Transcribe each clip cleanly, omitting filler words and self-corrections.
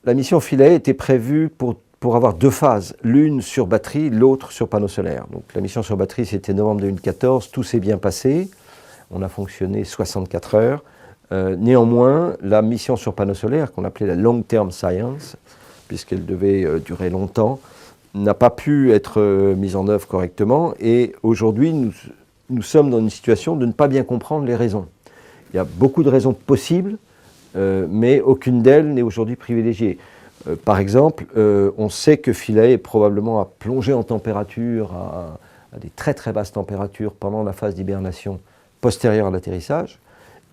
La mission Philae était prévue pour avoir deux phases, l'une sur batterie, l'autre sur panneau solaire. Donc la mission sur batterie, c'était novembre 2014, tout s'est bien passé, on a fonctionné 64 heures. Néanmoins, la mission sur panneau solaire, qu'on appelait la Long Term Science, puisqu'elle devait durer longtemps, n'a pas pu être mise en œuvre correctement, et aujourd'hui, nous sommes dans une situation de ne pas bien comprendre les raisons. Il y a beaucoup de raisons possibles, mais aucune d'elles n'est aujourd'hui privilégiée. Par exemple, on sait que Philae probablement a plongé en température à des très très basses températures pendant la phase d'hibernation postérieure à l'atterrissage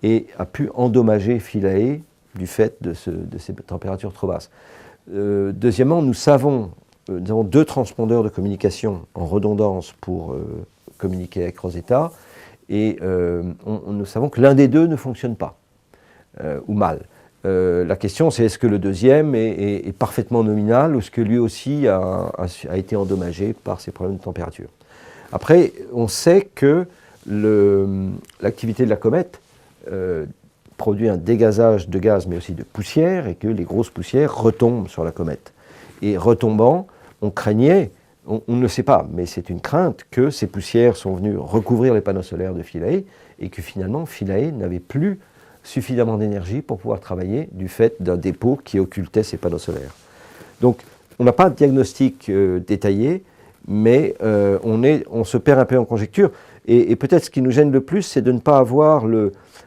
et a pu endommager Philae du fait de ces températures trop basses. Deuxièmement, nous avons deux transpondeurs de communication en redondance pour communiquer avec Rosetta et nous savons que l'un des deux ne fonctionne pas ou mal. La question, c'est est-ce que le deuxième est parfaitement nominal ou est-ce que lui aussi a été endommagé par ces problèmes de température. Après, on sait que l'activité de la comète produit un dégazage de gaz mais aussi de poussière et que les grosses poussières retombent sur la comète. Et retombant, on craignait, on ne le sait pas, mais c'est une crainte que ces poussières sont venues recouvrir les panneaux solaires de Philae et que finalement Philae n'avait plus suffisamment d'énergie pour pouvoir travailler du fait d'un dépôt qui occultait ces panneaux solaires. Donc on n'a pas de diagnostic détaillé, mais on se perd un peu en conjecture. Et peut-être ce qui nous gêne le plus, c'est de ne pas avoir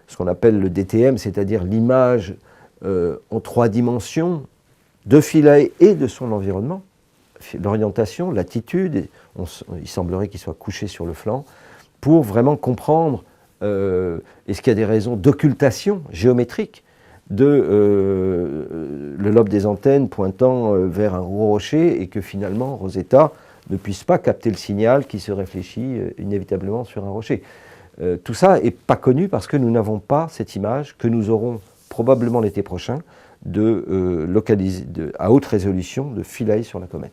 ce qu'on appelle le DTM, c'est-à-dire l'image en 3 dimensions de Philae et de son environnement, l'orientation, l'attitude, il semblerait qu'il soit couché sur le flanc, pour vraiment comprendre est-ce qu'il y a des raisons d'occultation géométrique de le lobe des antennes pointant vers un gros rocher et que finalement Rosetta ne puisse pas capter le signal qui se réfléchit inévitablement sur un rocher. Tout ça n'est pas connu parce que nous n'avons pas cette image que nous aurons probablement l'été prochain à haute résolution de Philae sur la comète.